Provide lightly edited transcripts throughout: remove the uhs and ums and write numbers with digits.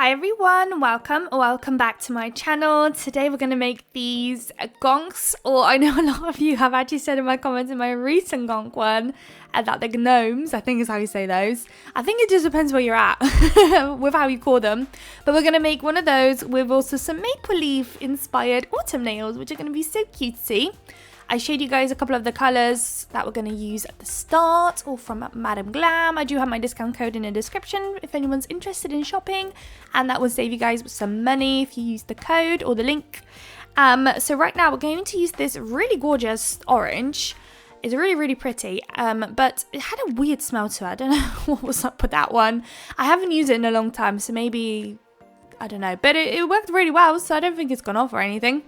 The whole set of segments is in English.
Hi everyone, welcome back to my channel. Today we're going to make these gonks, or I know a lot of you have actually said in my comments in my recent gonk one that they're gnomes, I think is how you say those. I think it just depends where you're at with how you call them. But we're going to make one of those with also some maple leaf inspired autumn nails, which are going to be so cutesy. I showed you guys a couple of the colours that we're going to use at the start, or from Madam Glam. I do have my discount code in the description if anyone's interested in shopping, and that will save you guys some money if you use the code or the link. So right now we're going to use this really gorgeous orange. It's really pretty, but it had a weird smell to it. I don't know what was up with that one. I haven't used it in a long time, so maybe, I don't know, but it worked really well, so I don't think it's gone off or anything.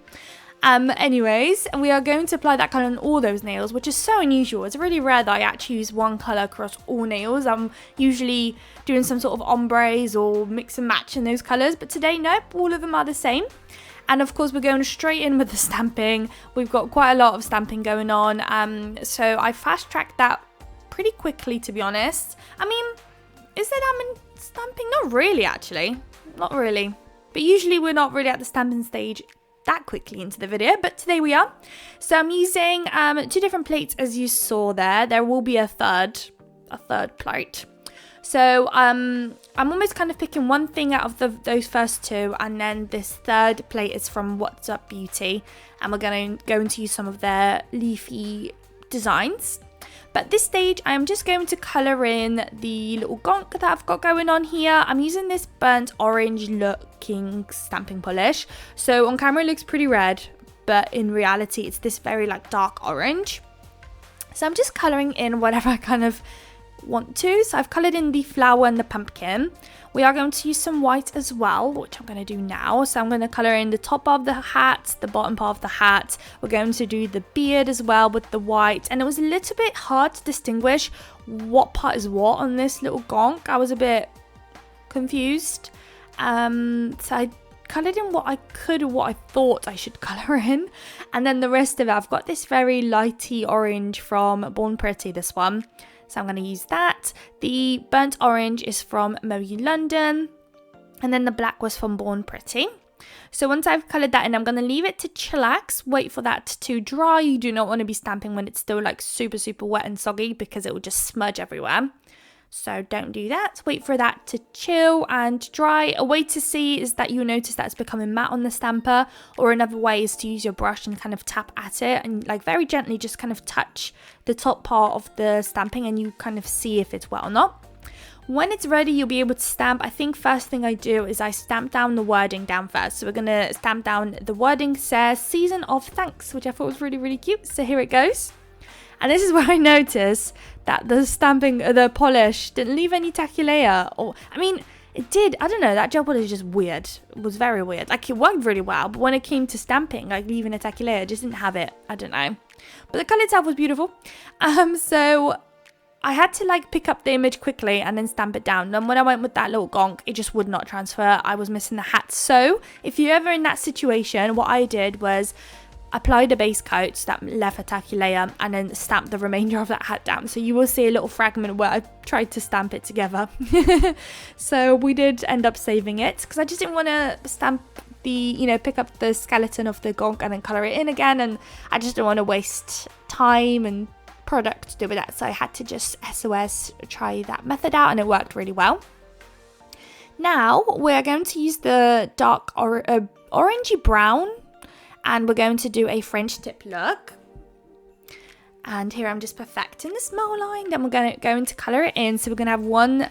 Anyways, we are going to apply that colour on all those nails, which is so unusual. It's really rare that I actually use one colour across all nails. I'm usually doing some sort of ombres or mix and match in those colours, but today, nope, all of them are the same. And of course, we're going straight in with the stamping. We've got quite a lot of stamping going on, so I fast-tracked that pretty quickly, to be honest. I mean, is there that many stamping? Not really, actually. Not really. But usually we're not really at the stamping stage that quickly into the video, but today we are. So I'm using 2 different plates, as you saw there. There will be a third plate. So I'm almost kind of picking one thing out of those first 2, and then this third plate is from What's Up Beauty, and we're going to use some of their leafy designs. But at this stage, I am just going to colour in the little gonk that I've got going on here. I'm using this burnt orange looking stamping polish. So on camera it looks pretty red, but in reality it's this very like dark orange. So I'm just colouring in whatever I kind of want to. So I've coloured in the flower and the pumpkin. We are going to use some white as well, which I'm going to do now. So I'm going to colour in the top of the hat, the bottom part of the hat. We're going to do the beard as well with the white. And it was a little bit hard to distinguish what part is what on this little gonk. I was a bit confused. So I coloured in what I could, or what I thought I should colour in. And then the rest of it, I've got this very lighty orange from Born Pretty, this one. So I'm going to use that. The burnt orange is from Moe London. And then the black was from Born Pretty. So once I've coloured that in, I'm going to leave it to chillax. Wait for that to dry. You do not want to be stamping when it's still like super wet and soggy, because it will just smudge everywhere. So don't do that. Wait for that to chill and dry. A way to see is that you'll notice that it's becoming matte on the stamper, or another way is to use your brush and kind of tap at it and like very gently just kind of touch the top part of the stamping, and you kind of see if it's wet or not. When it's ready, you'll be able to stamp. I think first thing I do is I stamp down the wording down first. So we're going to stamp down the wording says Season of Thanks, which I thought was really cute. So here it goes. And this is where I noticed that the stamping, the polish didn't leave any tacky layer. Or, I mean, it did. I don't know. That gel polish is just weird. It was very weird. Like, it worked really well, but when it came to stamping, like leaving a tacky layer, it just didn't have it. I don't know. But the colour itself was beautiful. So I had to like pick up the image quickly and then stamp it down. And when I went with that little gonk, it just would not transfer. I was missing the hat. So if you're ever in that situation, what I did was apply the base coat that left a tacky layer, and then stamp the remainder of that hat down. So you will see a little fragment where I tried to stamp it together. So we did end up saving it, because I just didn't want to stamp the, pick up the skeleton of the gonk and then colour it in again, and I just didn't want to waste time and product to do with that. So I had to just SOS try that method out, and it worked really well. Now we're going to use the dark orangey brown, and we're going to do a French tip look. And here I'm just perfecting the smile line. Then we're going to colour it in. So we're going to have one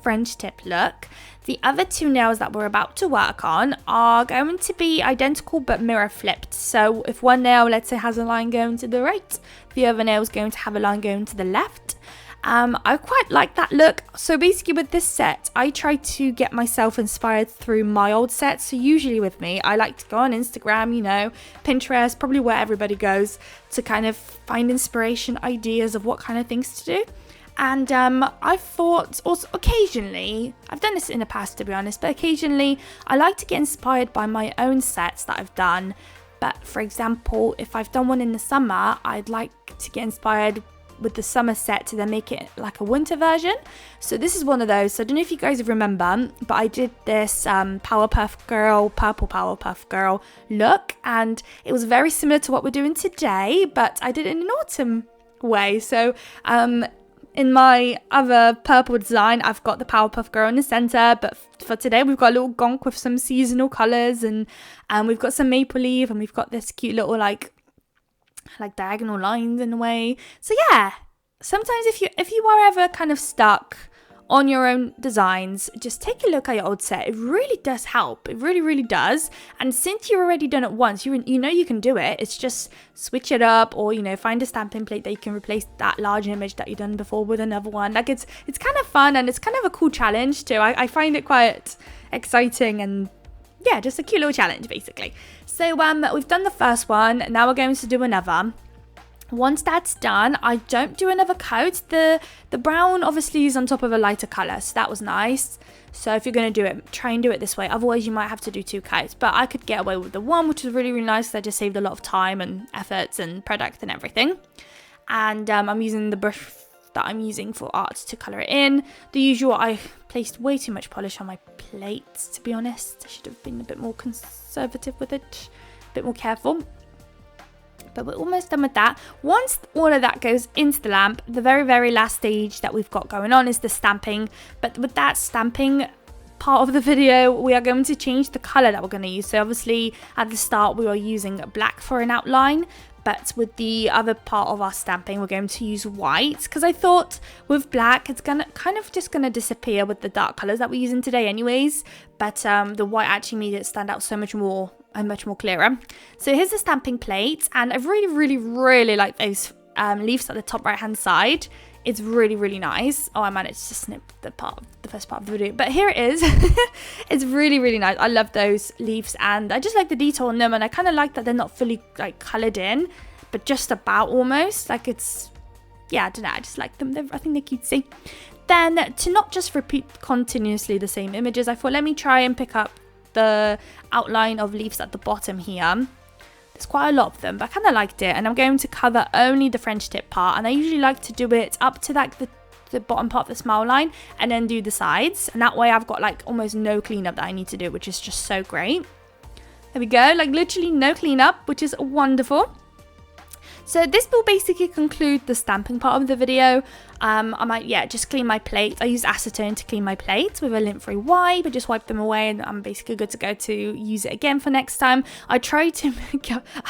French tip look. The other 2 nails that we're about to work on are going to be identical but mirror flipped. So if one nail, let's say, has a line going to the right, the other nail is going to have a line going to the left. I quite like that look. So basically with this set, I try to get myself inspired through my old sets. So usually with me, I like to go on Instagram, Pinterest, probably where everybody goes, to kind of find inspiration, ideas of what kind of things to do. And I thought also occasionally, I've done this in the past to be honest, but occasionally I like to get inspired by my own sets that I've done. But for example, if I've done one in the summer, I'd like to get inspired with the summer set to then make it like a winter version. So this is one of those. So I don't know if you guys remember, but I did this Powerpuff Girl, purple Powerpuff Girl look, and it was very similar to what we're doing today, but I did it in an autumn way. So in my other purple design, I've got the Powerpuff Girl in the center, but for today we've got a little Gonk with some seasonal colors, and we've got some maple leaf, and we've got this cute little like diagonal lines in a way. So yeah, sometimes if you are ever kind of stuck on your own designs, just take a look at your old set. It really does help. It really does. And since you've already done it once, you know you can do it. It's just switch it up, or find a stamping plate that you can replace that large image that you've done before with another one. Like it's kind of fun, and it's kind of a cool challenge too. I find it quite exciting, and yeah, just a cute little challenge basically. So we've done the first one. Now we're going to do another. Once that's done, I don't do another coat. The brown obviously is on top of a lighter colour, so that was nice. So if you're going to do it, try and do it this way. Otherwise, you might have to do 2 coats. But I could get away with the one, which was really nice, because I just saved a lot of time and efforts and product and everything. And I'm using the brush that I'm using for art to colour it in. The usual, I placed way too much polish on my plates, to be honest. I should have been a bit more conservative with it, a bit more careful. But we're almost done with that. Once all of that goes into the lamp, the very last stage that we've got going on is the stamping. But with that stamping part of the video, we are going to change the colour that we're going to use. So obviously at the start we were using black for an outline, but with the other part of our stamping we're going to use white, because I thought with black it's gonna kind of just gonna disappear with the dark colours that we're using today anyways, but the white actually made it stand out so much more and much more clearer. So here's the stamping plate, and I really like those leaves at the top right hand side. It's really nice. Oh, I managed to snip the first part of the video, but here it is. It's really nice. I love those leaves, and I just like the detail on them, and I kind of like that they're not fully like coloured in, but just about almost like it's, yeah, I don't know, I just like them. I think they're cutesy. Then to not just repeat continuously the same images, I thought let me try and pick up the outline of leaves at the bottom here. There's quite a lot of them, but I kind of liked it, and I'm going to cover only the French tip part, and I usually like to do it up to like the bottom part of the smile line and then do the sides, and that way I've got like almost no cleanup that I need to do, which is just so great. There we go, like literally no cleanup, which is wonderful. So this will basically conclude the stamping part of the video. I might, just clean my plate. I use acetone to clean my plates with a lint-free wipe. I just wipe them away, and I'm basically good to go to use it again for next time. I try to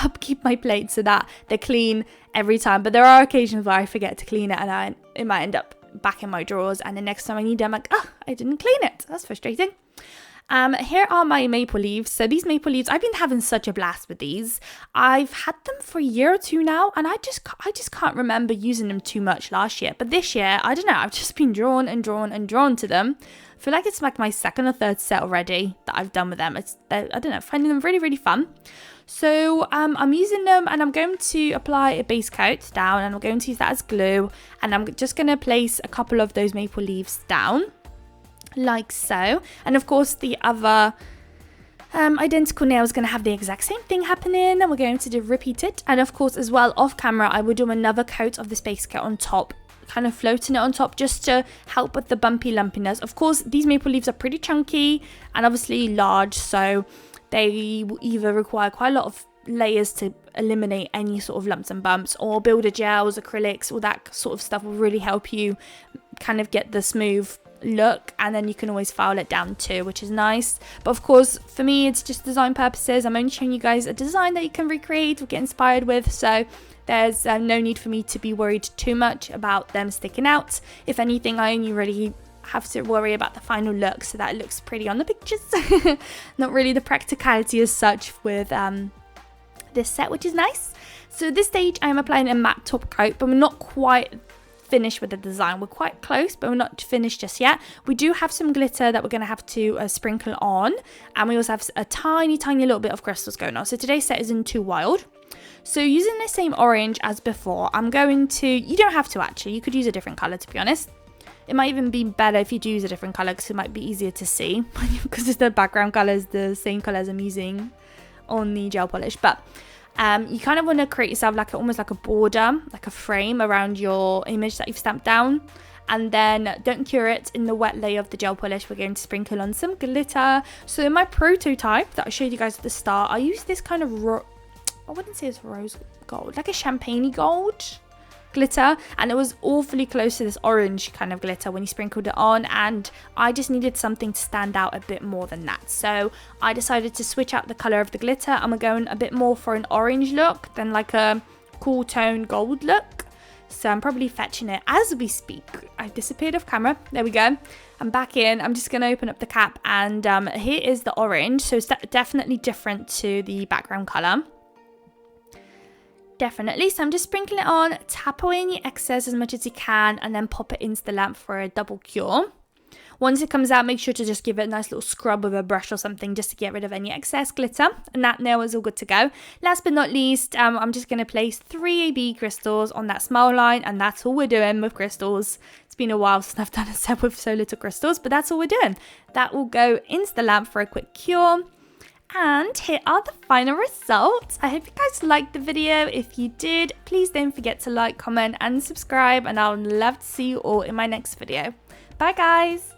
upkeep my plates so that they're clean every time, but there are occasions where I forget to clean it, and it might end up back in my drawers, and the next time I need them, I'm like, I didn't clean it. That's frustrating. Here are my maple leaves. So these maple leaves, I've been having such a blast with these. I've had them for a year or two now, and I just can't remember using them too much last year. But this year, I don't know, I've just been drawn to them. I feel like it's like my second or third set already that I've done with them. I don't know, finding them really fun. So I'm using them, and I'm going to apply a base coat down, and I'm going to use that as glue, and I'm just going to place a couple of those maple leaves down like so. And of course the other identical nail is going to have the exact same thing happening, and we're going to repeat it. And of course as well, off camera, I will do another coat of the base coat on top, kind of floating it on top just to help with the bumpy lumpiness. Of course these maple leaves are pretty chunky and obviously large, so they will either require quite a lot of layers to eliminate any sort of lumps and bumps, or builder gels, acrylics, all that sort of stuff will really help you kind of get the smooth look, and then you can always file it down too, which is nice. But of course for me it's just design purposes. I'm only showing you guys a design that you can recreate or get inspired with, so there's no need for me to be worried too much about them sticking out. If anything, I only really have to worry about the final look, so that it looks pretty on the pictures. Not really the practicality as such with this set, which is nice. So at this stage I'm applying a matte top coat, but we're not quite finished with the design. We're quite close, but we're not finished just yet. We do have some glitter that we're going to have to sprinkle on, and we also have a tiny little bit of crystals going on. So today's set is in 2 Wild. So using the same orange as before, I'm going to, you don't have to actually, you could use a different color, to be honest. It might even be better if you do use a different color, because it might be easier to see because the background color is the same color as I'm using on the gel polish. But You kind of want to create yourself like almost like a border, like a frame around your image that you've stamped down. And then don't cure it. In the wet layer of the gel polish, we're going to sprinkle on some glitter. So in my prototype that I showed you guys at the start, I used this kind of, I wouldn't say it's rose gold, like a champagne gold glitter, and it was awfully close to this orange kind of glitter when you sprinkled it on, and I just needed something to stand out a bit more than that. So I decided to switch out the color of the glitter. I'm going a bit more for an orange look than like a cool tone gold look. So I'm probably fetching it as we speak. I've disappeared off camera. There we go. I'm back in. I'm just going to open up the cap, and here is the orange. So it's definitely different to the background color. Definitely. So I'm just sprinkling it on, tap away any excess as much as you can, and then pop it into the lamp for a double cure. Once it comes out, make sure to just give it a nice little scrub with a brush or something just to get rid of any excess glitter. And that nail is all good to go. Last but not least, I'm just going to place 3 AB crystals on that smile line, and that's all we're doing with crystals. It's been a while since I've done a set with so little crystals, but that's all we're doing. That will go into the lamp for a quick cure. And here are the final results. I hope you guys liked the video. If you did, please don't forget to like, comment and subscribe, and I'll love to see you all in my next video. Bye guys.